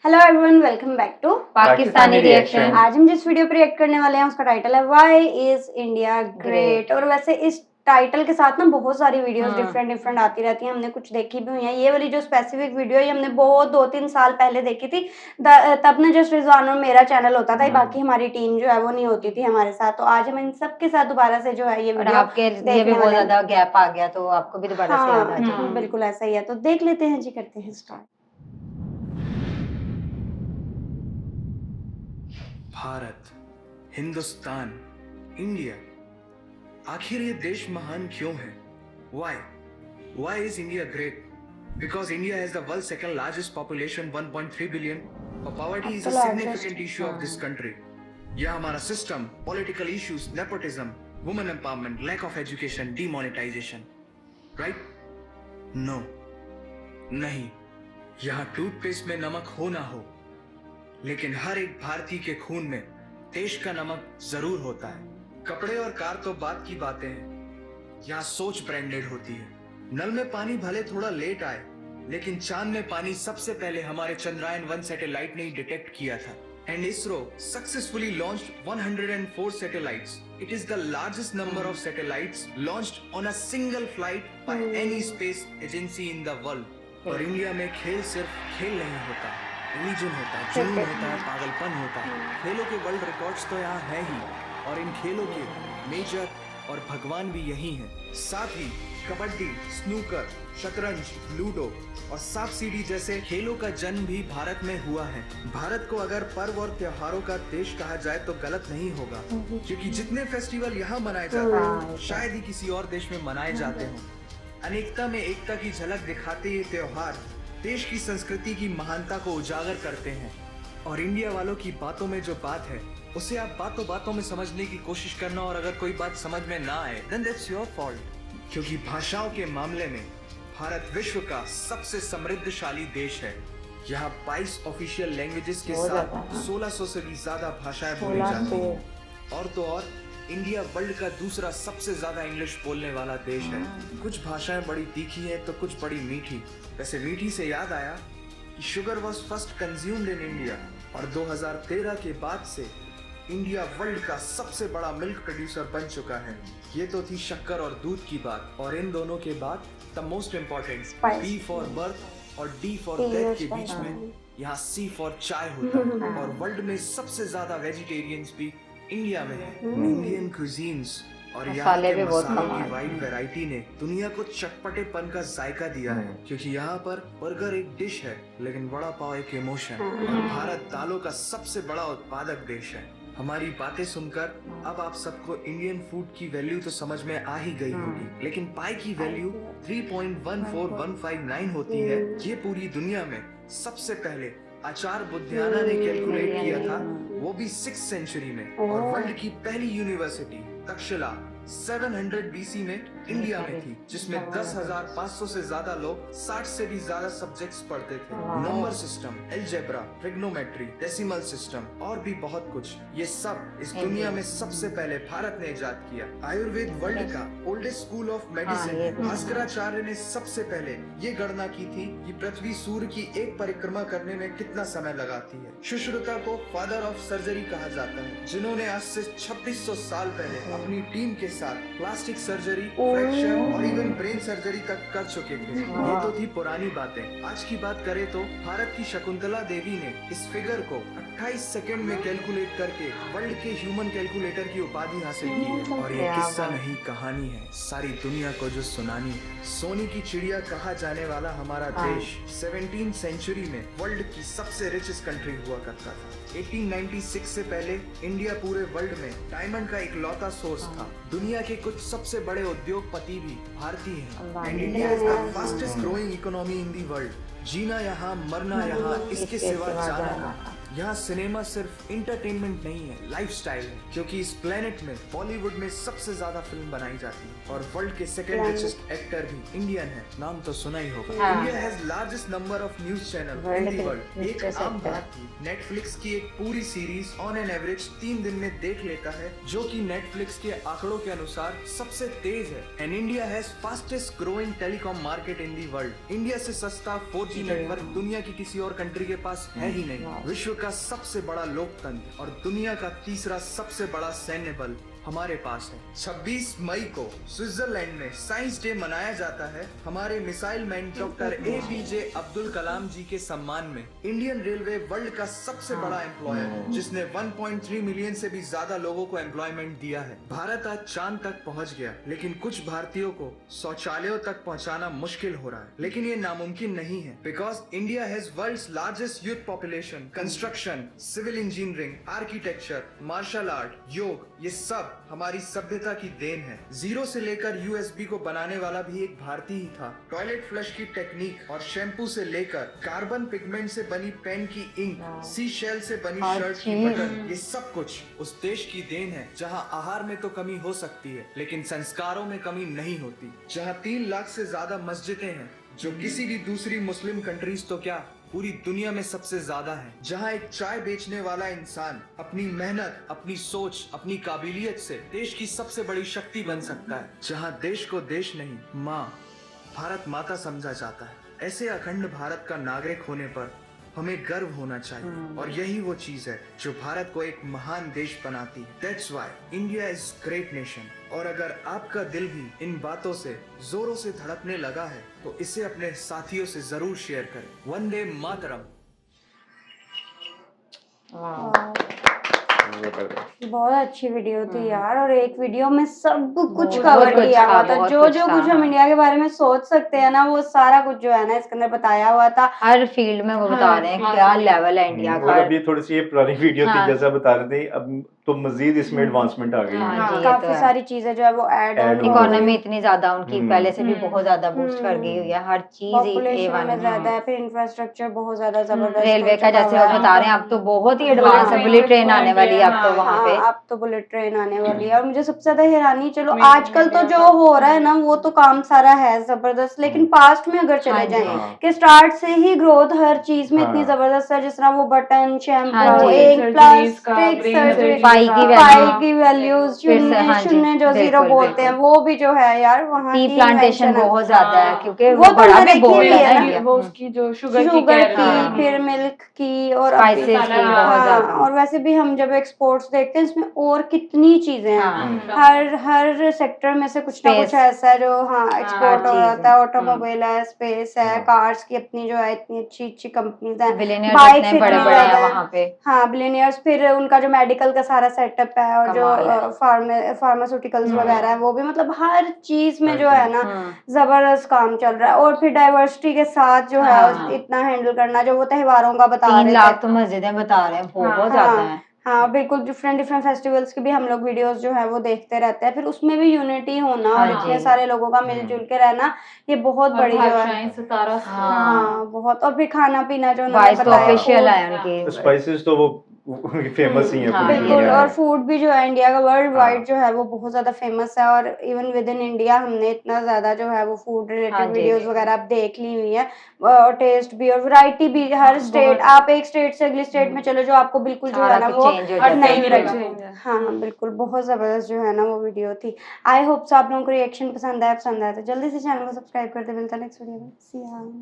Hello everyone, welcome back to Pakistani reaction. आज हम जिस वीडियो पे रिएक्ट करने वाले हैं उसका टाइटल है व्हाई इज इंडिया ग्रेट। और वैसे इस टाइटल के साथ ना बहुत सारी वीडियोस डिफरेंट आती रहती हैं, हमने कुछ देखी भी हुई है। ये वाली जो स्पेसिफिक वीडियो है हमने बहुत 2-3 साल पहले देखी थी। तब ना जस्ट रिजवान और मेरा चैनल होता था, बाकी हमारी टीम जो है वो नहीं होती थी हमारे साथ। तो आज हम इन सबके साथ दोबारा से जो है ये वीडियो आपके लिए भी बहुत ज्यादा गैप आ गया तो आपको भी दोबारा से याद आ जाएगा। बिल्कुल ऐसा ही है, तो देख लेते हैं जी, करते हैं स्टार्ट। भारत, हिंदुस्तान, इंडिया, आखिर ये देश महान क्यों है? Why? Why is India great? Because India has the world's second largest population, 1.3 billion. But poverty is a significant issue of this country. यह हमारा system, political issues, nepotism, women empowerment, lack of education, demonetization, right? No, नहीं। यहाँ toothpaste में नमक हो ना हो, लेकिन हर एक भारतीय के खून में देश का नमक जरूर होता है। कपड़े और कार तो बात की बातें हैं, यहाँ सोच ब्रांडेड होती है। नल में पानी भले थोड़ा लेट आए, लेकिन चांद में पानी सबसे पहले हमारे चंद्रयान 1 सैटेलाइट ने ही डिटेक्ट किया था। And ISRO successfully launched 104 satellites. It is the largest number of satellites launched on a single flight by any space agency in the world. और इंडिया में खेल सिर्फ खेल नहीं होता, रिलीजन होता है, जुनून होता है, पागलपन होता है। खेलों के वर्ल्ड रिकॉर्ड्स तो यहाँ है ही, और इन खेलों के मेजर और भगवान भी यही हैं। साथ ही कबड्डी, स्नूकर, शतरंज, लूडो और सांप सीढ़ी जैसे खेलों का जन्म भी भारत में हुआ है। भारत को अगर पर्व और त्योहारों का देश कहा जाए तो गलत नहीं होगा, क्योंकि जितने फेस्टिवल यहाँ मनाए जाते हैं शायद ही किसी और देश में मनाए जाते हों। अनेकता में एकता की झलक दिखाते ये त्योहार देश की संस्कृति की महानता को उजागर करते हैं। और इंडिया वालों की बातों में जो बात है उसे आप बातों बातों में समझने की कोशिश करना, और अगर कोई बात समझ में ना आए then that's your fault। क्योंकि भाषाओं के मामले में भारत विश्व का सबसे समृद्धशाली देश है। यहाँ 22 ऑफिशियल लैंग्वेजेस के साथ 1600 से भी ज्यादा भाषाएं बोली जाती हैं। और तो और इंडिया वर्ल्ड का दूसरा सबसे ज्यादा इंग्लिश बोलने वाला देश है। कुछ भाषाएं बड़ी तीखी हैं तो कुछ बड़ी मीठी। वैसे मीठी से याद आया कि sugar was first consumed in India, और 2013 के बाद से इंडिया वर्ल्ड का सबसे बड़ा मिल्क प्रोड्यूसर बन चुका है। ये तो थी शक्कर और दूध की बात, और इन दोनों के बाद the most important B for birth और डी फॉर डेथ के बीच में यहाँ सी फॉर चाय होता है। और वर्ल्ड में सबसे ज्यादा वेजिटेरियंस भी इंडिया में है। इंडियन कुजीन्स और यहाँ के मसालों की वाइड वैरायटी ने दुनिया को चटपटेपन का जायका दिया है। क्योंकि यहाँ पर बर्गर एक डिश है, लेकिन वड़ा पाव एक इमोशन। और भारत दालों का सबसे बड़ा उत्पादक देश है। हमारी बातें सुनकर अब आप सबको इंडियन फूड की वैल्यू तो समझ में आ ही गई होगी, लेकिन पाई की वैल्यू 3.14159 होती है। ये पूरी दुनिया में सबसे पहले आचार्य बुद्धियाना ने कैलकुलेट किया था, वो भी 6th सेंचुरी में। और वर्ल्ड की पहली यूनिवर्सिटी तक्षशिला 700 बीसी में इंडिया में थी, जिसमें 10,500 से ज्यादा लोग 60 से भी ज्यादा सब्जेक्ट्स पढ़ते थे। Number system, algebra, trigonometry, decimal system और भी बहुत कुछ, ये सब इस दुनिया में सबसे पहले भारत ने इजाद किया। आयुर्वेद वर्ल्ड का oldest school of medicine. Bhaskaracharya ने सबसे पहले ये गणना की थी कि पृथ्वी सूर्य की एक परिक्रमा करने में कितना समय लगाती है। सुश्रुता को फादर ऑफ सर्जरी कहा जाता है, जिन्होंने आज से 2600 साल पहले अपनी टीम के साथ प्लास्टिक सर्जरी, फ्रैक्चर और इवन ब्रेन सर्जरी तक कर चुके थे। ये तो थी पुरानी बातें। आज की बात करें तो भारत की शकुंतला देवी ने इस फिगर को 28 सेकंड में कैलकुलेट करके वर्ल्ड के ह्यूमन कैलकुलेटर की उपाधि हासिल की है। और ये किस्सा नहीं कहानी है, सारी दुनिया को जो सुनानी है। सोने की चिड़िया कहा जाने वाला हमारा देश 17th सेंचुरी में वर्ल्ड की सबसे रिचेस्ट कंट्री हुआ करता था। 1896 से पहले इंडिया पूरे वर्ल्ड में डायमंड का इकलौता सोर्स था। दुनिया के कुछ सबसे बड़े उद्योगपति भी भारतीय हैं। And India is the fastest growing economy in the world. जीना यहाँ, मरना यहाँ, इसके सिवा जाना। यहाँ सिनेमा सिर्फ इंटरटेनमेंट नहीं है, लाइफस्टाइल है, क्योंकि इस प्लेनेट में बॉलीवुड में सबसे ज्यादा फिल्म बनाई जाती है और वर्ल्ड के सेकंड रिचेस्ट एक्टर भी इंडियन है। नाम तो सुना ही होगा। हाँ। India has largest number of news channel in the world. एक आम भारतीय नेटफ्लिक्स की एक पूरी सीरीज ऑन एन एवरेज 3 दिन में देख लेता है, जो कि नेटफ्लिक्स के आंकड़ों के अनुसार सबसे तेज है। And India has fastest growing telecom market in the world. India से सस्ता 4G नेटवर्क दुनिया की किसी और कंट्री के पास है ही नहीं। विश्व का सबसे बड़ा लोकतंत्र और दुनिया का तीसरा सबसे बड़ा सैन्य बल हमारे पास है। 26 मई को स्विट्जरलैंड में साइंस डे मनाया जाता है हमारे missile man doctor APJ Abdul Kalam ji के सम्मान में। इंडियन रेलवे वर्ल्ड का सबसे बड़ा एम्प्लॉयर है, जिसने 1.3 मिलियन से भी ज्यादा लोगों को एम्प्लॉयमेंट दिया है। भारत आज चांद तक पहुंच गया, लेकिन कुछ भारतीयों को शौचालयों तक पहुंचाना मुश्किल हो रहा है। लेकिन ये नामुमकिन नहीं है, because India has world's largest youth population. Construction, civil engineering, architecture, martial art, yoga, ये सब हमारी सभ्यता की देन है। जीरो से लेकर USB को बनाने वाला भी एक भारतीय ही था। टॉयलेट फ्लश की टेक्निक और शैम्पू से लेकर कार्बन पिगमेंट से बनी पेन की इंक, सी शेल से बनी शर्ट की बटन, ये सब कुछ उस देश की देन है जहां आहार में तो कमी हो सकती है, लेकिन संस्कारों में कमी नहीं होती। जहां 3 लाख से ज्यादा मस्जिदें हैं, जो किसी भी दूसरी मुस्लिम कंट्रीज तो क्या पूरी दुनिया में सबसे ज्यादा है। जहां एक चाय बेचने वाला इंसान अपनी मेहनत, अपनी सोच, अपनी काबिलियत से देश की सबसे बड़ी शक्ति बन सकता है। जहां देश को देश नहीं, माँ, भारत माता समझा जाता है। ऐसे अखंड भारत का नागरिक होने पर हमें गर्व होना चाहिए, और यही वो चीज है जो भारत को एक महान देश बनाती है। That's why India is great nation। और अगर आपका दिल भी इन बातों से जोरों से धड़कने लगा है, तो इसे अपने साथियों से जरूर शेयर करें। वंदे मातरम। बहुत अच्छी वीडियो थी यार, और एक वीडियो में सब कुछ बहुत कवर कुछ किया था, हुआ था। बहुत जो कुछ जो था, कुछ हम हाँ। इंडिया के बारे में सोच सकते हैं ना, वो सारा कुछ जो है ना इसके अंदर बताया हुआ था। हर फील्ड में वो बता रहे हैं क्या लेवल है इंडिया और का। अभी थोड़ी सी ये पुरानी वीडियो हाँ। थी, जैसा बता रहे थे, अब तो मजीद इसमें एडवांसमेंट आ गई है। हाँ जी, ये काफी तो है। सारी चीजें जो है वो add on Add on economy इतनी ज्यादा उनकी पहले से भी हम्म। बहुत ज्यादा बूस्ट कर गई हुई है, हर चीज पॉपुलेशन A1 में ज्यादा है, फिर इंफ्रास्ट्रक्चर बहुत ज्यादा जबरदस्त रेलवे हो का चुका जैसे हुआ वो है। बता रहे हैं, अब तो बहुत ही एडवांस है। बुलेट ट्रेन आने वाली है अब तो वहाँ पे। हाँ, अब तो बुलेट ट्रेन आने वाली है। और मुझे सबसे ज्यादा हैरानी, चलो आजकल तो जो हो रहा है ना वो तो काम सारा है जबरदस्त, लेकिन पास्ट में अगर चले हाँ जी। जाएं कि स्टार्ट से ही ग्रोथ हर चीज में इतनी हाँ। जबरदस्त है, जिस तरह वो बटन, हाँ शैम्पू, जी। एक सर्जरीज का, प्लास्टिक brain सर्जरी, surgery पाई की का। पाई वैल्यू, की वैल्यूज, फिर से, शून्य हाँ जी, शून्य जो जीरो बिल्कुल, बोलते हैं, वो भी जो है यार वहाँ टी की प्लांटेशन invention है। बहुत ज्यादा है, क्योंकि वो तो बड़ा मैंने भी बहुत देखी है है ना ना, इंडिया। वो उसकी जो शुगर की शुगर कह की, रहे हैं। फिर मिल्क की, और स्पाइसेस की हाँ, बहुत ज्यादा। और वैसे भी हम जब एक्सपोर्ट्स देखते हैं इसमें और कितनी चीजें हैं। हाँ। हर सेक्टर में से कुछ ना कुछ Space। ऐसा है जो एक्सपोर्ट हो चीज़ जाता है। है। ऑटोमोबाइल है, स्पेस है, कार्स की अपनी जो है इतनी अच्छी अच्छी कंपनीज हैं, बिलियनियर बाइक्स इतने बड़े इतनी बड़े हैं ज्यादा वहाँ पे। हाँ बिलियनियर्स। फिर उनका जो मेडिकल का सारा सेटअप है, और जो कमाल है। फार्मास्यूटिकल्स वगैरह है, वो भी मतलब हर चीज में जो है ना हम्म। जबरदस्त काम चल रहा है। और फिर डाइवर्सिटी के साथ जो है हाँ। इतना हैंडल करना, जो वो त्योहारों का बता 3 रहे लाख थे। तो मस्जिदें बता रहे हैं, बहुत ज्यादा है। हाँ बिल्कुल, डिफरेंट डिफरेंट फेस्टिवल्स की भी हम लोग वीडियोस जो है वो देखते रहते हैं। फिर उसमें भी यूनिटी होना और हाँ इतने जी। सारे लोगों का मिलजुल के रहना, ये बहुत बड़ी जो है। भाषाएं 17 हाँ बहुत। और फिर खाना पीना जो उन्होंने वॉइस तो बताया, ऑफिशियल food, है उनकी। स्पाइसेस तो वो फेमस ही है हाँ, पूरी बिल्कुल। दुनिया और में। फूड भी जो है इंडिया का वर्ल्ड वाइड हाँ। जो है वो बहुत ज्यादा फेमस है। और इवन विद इन इंडिया हमने इतना ज्यादा जो है वो फूड हाँ रिलेटेड जी। वीडियोस वगैरह आप देख ली हुई है। और टेस्ट भी और वैरायटी भी, हर स्टेट, आप एक स्टेट से अगली स्टेट में चले जो आपको बिल्कुल जो सारा है ना कुछ वो change हो जाता है। नहीं Culture लगा। change है। हाँ हाँ बिल्कुल, बहुत जबरदस्त जो है ना वो वीडियो थी। आई होप सो आप लोगों को रिएक्शन पसंद आया तो जल्दी से चैनल को सब्सक्राइब कर दे। मिलता है नेक्स्ट वीडियो में। सी यू।